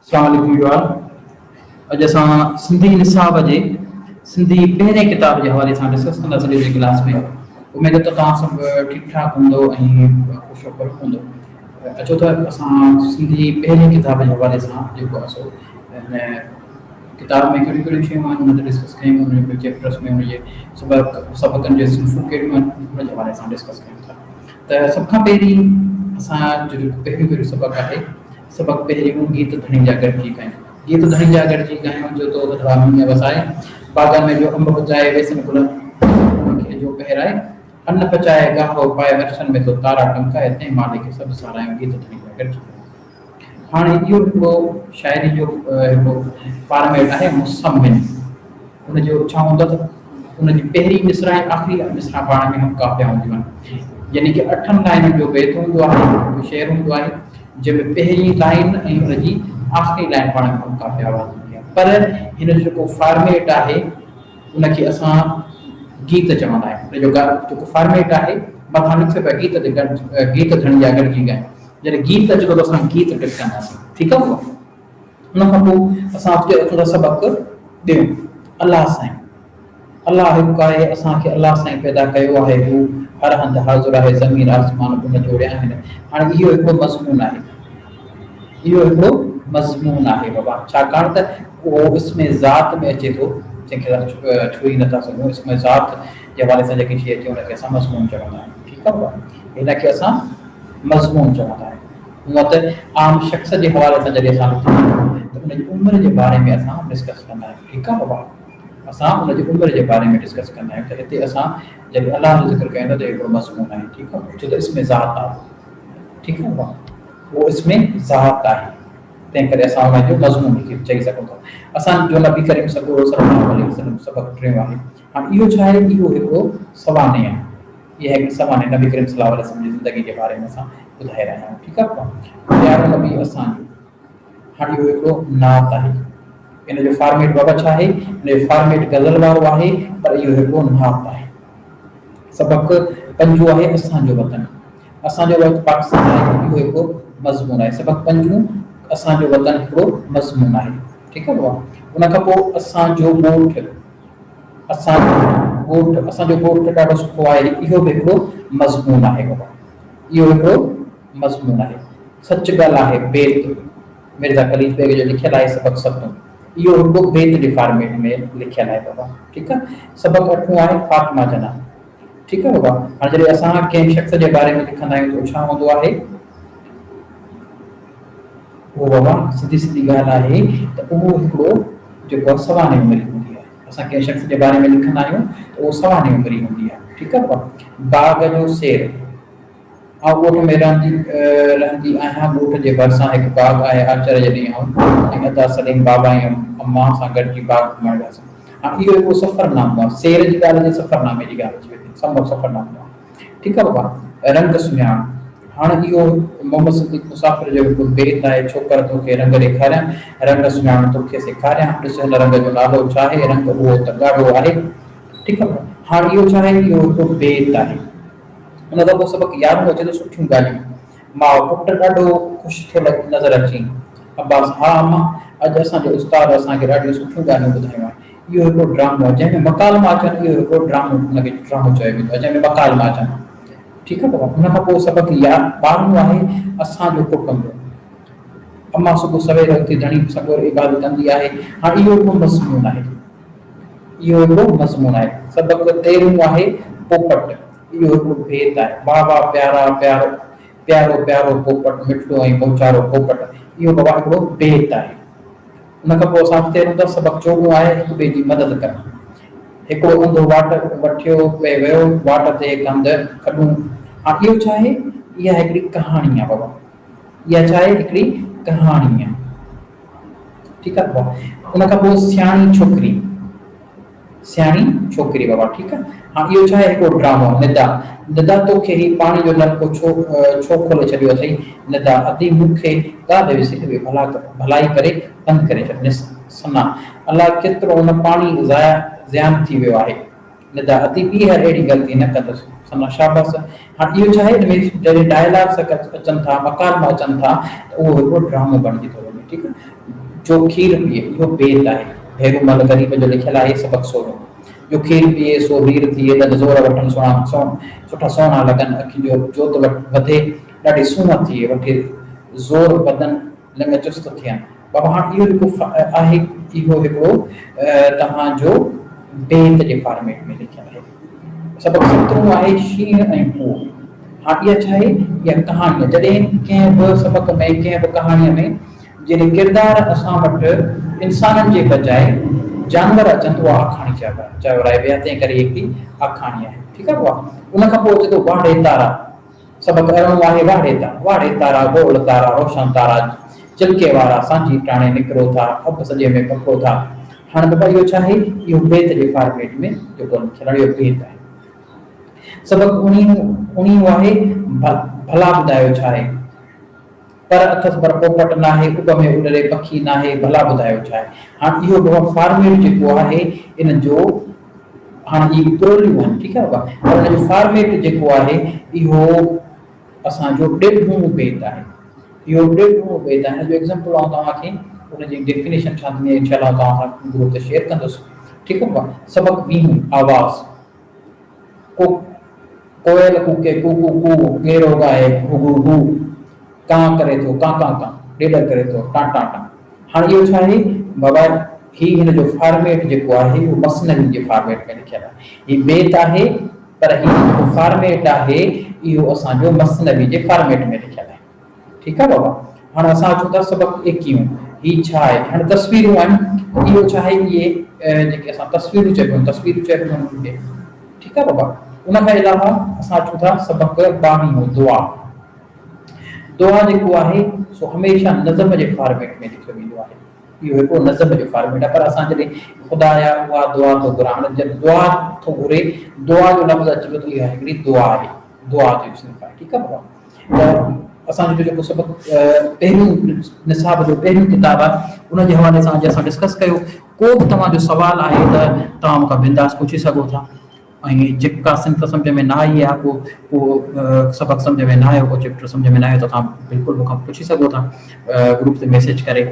अस्सलाम वालेकुम युवान। अॼु असां सिंधी निसाब जे सिंधी पहिरें किताब जे हवाले सां डिस्कस कंदासीं अॼु जे क्लास में। उमेद त तव्हां सभु ठीकु ठाक हूंदो ऐं ख़ुशि हूंदो। अचो त असां सिंधी पहिरें किताब जे हवाले सां जेको आहे सो हिन किताब में कहिड़ियूं कहिड़ियूं शयूं आहिनि उन ते डिस्कस कयूं, उन चैप्टर्स में उनजे सबक़नि जे सिंफ़ूं कहिड़ियूं आहिनि उन जे हवाले सां डिस्कस कयूं था। त सभ खां पहिरीं असांजो जेको पहिरियों सबक़ आहे, सबक़ पहिरियों गीत धणी जा गॾिजी ॻायूं। गीत धणी जा गॾिजी ॻायूं जो तो मींहं वसाए, बाग़नि में जो अंब पचाए वेसन गुल खे जो पहिराए, अन्न पचाए गाहो पाए वर्षनि में तो तारा टमकाए, तंहिं माले खे सभु सारायूं। गीत धणी जा गॾिजी। हाणे इहो हिकिड़ो शाइरी जो हिकिड़ो फॉर्मेट आहे मुसम्मिन। उनजो छा हूंदो त उनजी पहिरीं मिसरा ऐं आख़िरी मिसरा पाण में हम काफ़िया हूंदियूं आहिनि, यानी कि 8 लाइननि जो बैत हूंदो आहे, शेर हूंदो आहे जंहिंमें पहिरीं लाइन ऐं उनजी आख़िरी लाइन पाण में हम काफ़िया हूंदी आहे। पर हिन जो जेको फॉर्मेट आहे उनखे असां गीत चवंदा आहियूं। उनजो जेको फॉर्मेट आहे मथां लिखियो पियो गीत ते गीत धणी जा गॾिजी ॻायूं। जॾहिं गीत अचे थो त असां गीत टिकंदासीं, ठीकु आहे। उन खां पोइ असां उते सबक़ ॾियूं। अलाह साईं, अलाह हिकु आहे, असांखे अलाह साईं पैदा कयो आहे, हू हर हंधि हाज़ुर आहे, ज़मीन आसमान उन जोड़िया आहिनि। हाणे इहो हिकिड़ो मज़मून आहे, इहो हिकिड़ो मज़मून आहे बाबा, छाकाणि त उहो इसमें ज़ात में अचे थो, जंहिंखे छुई नथा सघूं। इसमें ज़ात जे हवाले सां जेकी शइ अचे उनखे असां मज़मून चवंदा आहियूं, ठीकु आहे बाबा। हिनखे असां मज़मून चवंदा आहियूं। हूअं त आम शख़्स जे हवाले सां जॾहिं असां त उनजी उमिरि जे बारे में असां डिस्कस कंदा आहियूं, ठीकु आहे बाबा। असां उनजी उमिरि जे बारे में डिस्कस कंदा आहियूं। त हिते असां जॾहिं अलाह जो ज़िक्र कयूं था त हिकिड़ो मज़मून आहे, ठीकु आहे, छो त इसमें ज़ात आहे, ठीकु आहे बाबा। उहो इसमें ज़ात आहे, तंहिं करे असां उनजो मज़मून चई सघूं था। असांजो नबी करीम सल्लल्लाहु अलैहि वसल्लम सबक़ टियों आहे। हाणे इहो छा आहे, इहो हिकिड़ो सवाने आहे। इहा हिकु सवाने नबी करीम सल्लल्लाहु अलैहि वसल्लम जी ज़िंदगी जे बारे में असां ॿुधाए रहिया आहियूं, ठीकु आहे। प्यारो नबी असांजो। हाणे इहो हिकिड़ो नात आहे। इन जो फॉर्मेट बाबा छा आहे, इन जो फॉर्मेट गज़ल वारो आहे, पर इहो हिकिड़ो नात आहे। सबक़ पंजो आहे असांजो वतन। असांजो वतन पाकिस्तान आहे, इहो हिकिड़ो मज़मून आहे। सबक़ पंजो असांजो वतन हिकिड़ो मज़मून आहे, ठीकु आहे बाबा। उन खां पोइ असांजो ॻोठ, असांजो ॻोठ ॾाढो सुठो आहे, इहो बि हिकिड़ो मज़मून आहे बाबा, इहो हिकिड़ो मज़मून आहे। सच ॻाल्हि आहे, बेत मिर्ज़ा कलीम बेग जो लिखियलु आहे सबक़ 7, इहो हिकिड़ो बेत जे फॉर्मेट में लिखियलु आहे बाबा, ठीकु आहे। सबक़ 8 आहे फातिमा जना, ठीकु आहे बाबा। हाणे जॾहिं असां कंहिं शख़्स जे बारे में लिखंदा आहियूं त छा हूंदो आहे, उहो बाबा सिधी सिधी ॻाल्हि आहे त उहो हिकिड़ो जेको आहे सवाने उमिरि हूंदी आहे। असां कंहिं शख़्स जे बारे में लिखंदा आहियूं त उहो सवाने उमिरि हूंदी आहे, ठीकु आहे बाबा। बाग़ जो सेर, ऐं ॻोठ में रहंदी आहियां, ॻोठ जे भरिसां हिकु बाग़ आहे, आचर जॾहिं ऐं अदा सलीम बाबा ऐं अम्मा सां गॾिजी बाग़ घुमण वियासीं। हाणे इहो हिकिड़ो सफ़रनामो आहे, सेर जी ॻाल्हि जे सफ़रनामे जी ॻाल्हि अची वेंदी, सफ़रनामो आहे, ठीकु आहे बाबा। रंग सुञाण, हाणे इहो मोहम्मद सिद्दीक़ मुसाफ़िर जो हिकिड़ो बेत आहे, छोकर तोखे रंग ॾेखारियां, रंग सुञाण तोखे सेखारियां, ॾिस हिन रंग जो नालो छा आहे, रंग उहो त ॻाढ़ो आहे, ठीकु आहे। हाणे इहो छा आहे, इहो हिकिड़ो बेत आहे। उन खां पोइ सबक़ 11 अचे थो सुठियूं ॻाल्हियूं। माउ पुटु ॾाढो ख़ुशि थो नज़र अची, अब्बास हा अम्मा, अॼु असांजो उस्ताद असांखे ॾाढियूं सुठियूं ॻाल्हियूं ॿुधायूं आहिनि। इहो हिकिड़ो ड्रामो आहे जंहिंमें मकालमा अचनि, इहो हिकिड़ो ड्रामो, हुनखे ड्रामो चयो वेंदो आहे जंहिंमें मकालमा अचनि, ठीकु आहे बाबा। हुन खां पोइ सबक़ 12 आहे असांजो कुटुंब। अम्मा सुबुह सवेर उथी धणी सॻोर इबादत कंदी आहे। हाणे इहो हिकिड़ो मज़मून आहे, इहो हिकिड़ो मज़मून आहे। सबक़ 13 आहे पोपट, इहो हिकिड़ो भेत आहे। बाबा प्यारा प्यारो प्यारो प्यारो पोपट, मिठो ऐं मोचारो पोपट, इहो बाबा हिकिड़ो भेत आहे। उन खां पोइ असां अॻिते हलूं था। सबक़ 14 आहे हिक ॿिए जी मदद करणु। हिकिड़ो अंधो वाट वठियो पे वियो, वाट ते हिकु हंधि खॾूं। हाणे इहो छा आहे, इहा हिकिड़ी कहाणी आहे बाबा, इहा छा आहे, हिकिड़ी कहाणी आहे, ठीकु आहे बाबा। उन खां पोइ सियाणी छोकिरी, सियाणी छोकिरी बाबा, ठीकु आहे। हाणे इहो छा आहे, हिकिड़ो ड्रामो। निदा, निदा तोखे ही पाणी जो नलको छो खोले छॾियो अथई, निदा अदी मूंखे ॻाल्हि विसरी भलाई करे बंदि करे छॾ। सना, अलाह केतिरो हुन पाणी ज़यान थी वियो आहे, निदा अदी ॿीहर अहिड़ी ग़लती न कंदुसि, सना शाबाश। हाणे इहो छा आहे, हिन में जॾहिं डायलॉग्स अचनि था, मकालमा अचनि था, त उहो हिकिड़ो ड्रामो बणिजी थो वञे, ठीक है। जो खीर पिए इहो बेत आहे, भेरूमल गरीब जो लिखियल आहे सबक सोरो। जो खीर पिए सो वीर थिए, दंद ज़ोर वठनि सुठा सोना लॻनि, अखियुनि जो जोत वधे, ॾाढी सूंहं थिए, वठी ज़ोर बदन लिंग चुस्त थियनि। बाबा हाणे इहो जेको आहे इहो हिकिड़ो तव्हांजो बेत जे फॉर्मेट में लिखियल आहे। सबक 17 आहे शींहं ऐं कूओ। हाणे इहा छा आहे, इहा कहाणी आहे। जॾहिं कंहिं बि सबक में कंहिं बि कहाणीअ में जॾहिं किरदार असां वटि इंसाननि जे बजाए जानवर अचनि त उहा आखाणी चयो आहे विया, तंहिं करे हिकिड़ी आखाणी आहे। ठीकु आहे बाबा। उन खां पोइ अचे थो वाड़े तारा। सबक 11 आहे वाड़े तारा गोल तारा रोशन तारा, चिलके वारा सांची टाणे निकिरो था, अब सॼे में पको था। हाणे बाबा इहो छा आहे, इहो बेत जे फॉर्मेट में जेको लिखियल आहे इहो बेत आहे। सबक 19 आहे भला ॿुधायो छा आहे। पर अथसि पर पोपट न आहे, उब में उॾरे पखी न आहे, भला ॿुधायो छा आहे। हाणे इहो बाबा फॉर्मेट जेको आहे इन जो हाणे ई प्रोलियूं आहिनि, ठीकु आहे बाबा। पर इन जो फॉर्मेट जेको आहे इहो असांजो ॾेढूं बेत आहे। इहो ॾेढूं बेत आहे। हिन जो एग्ज़ाम्पल आउं तव्हांखे उनजी डेफिनेशन छा थींदी आहे इंशाअल्लाह तव्हां सां ग्रुप ते शेयर कंदुसि, ठीकु आहे बाबा। सबक 20 आवाज़। कोयल कूके कू कू कू, गेरो गाए गू गू गू, कां करे थो कां कां कां, ॾेढ करे थो टां टां टां। हाणे इहो छा आहे बाबा, ही हिन जो फॉर्मेट जेको आहे उहो मसनवी जे फॉर्मेट में लिखियल आहे। ही बेत आहे पर ही जेको फॉर्मेट आहे इहो असांजो मसनवी जे फॉर्मेट में लिखियल आहे। ठीकु आहे बाबा। हाणे असां अचूं था सबक 21। ही छा आहे, हाणे तस्वीरूं आहिनि। इहो छा आहे, इहे जेके असां तस्वीरूं चइबो आहिनि, ठीकु आहे बाबा। उन खां अलावा असां अचूं था सबक 22 दुआ। दुआ जेको आहे सो हमेशह नज़म जे फॉर्मेट में लिखियो वेंदो आहे। इहो हिकिड़ो नज़म जो फॉर्मेट आहे। पर असां जॾहिं ख़ुदा या उहा दुआ थो घुरां, जॾहिं दुआ थो घुरे, दुआ जो लफ़्ज़ अचे थो त इहा हिकिड़ी दुआ आहे, दुआ जो सिर्फ़ आहे। ठीकु आहे बाबा। त असांजो जेको सबक पहिरियों निसाब जो पहिरियों किताब आहे उन जे हवाले सां अॼु असां डिस्कस कयो। को बि तव्हांजो सुवाल आहे त तव्हां मूंखां बिंदास पुछी सघो था। ऐं जेका सिंथ सम्झ में न आई आहे, को सबक सम्झ में न आयो, को चैप्टर सम्झ में न आयो, त तव्हां बिल्कुलु मूंखां पुछी सघो था ग्रुप ते मैसेज करे।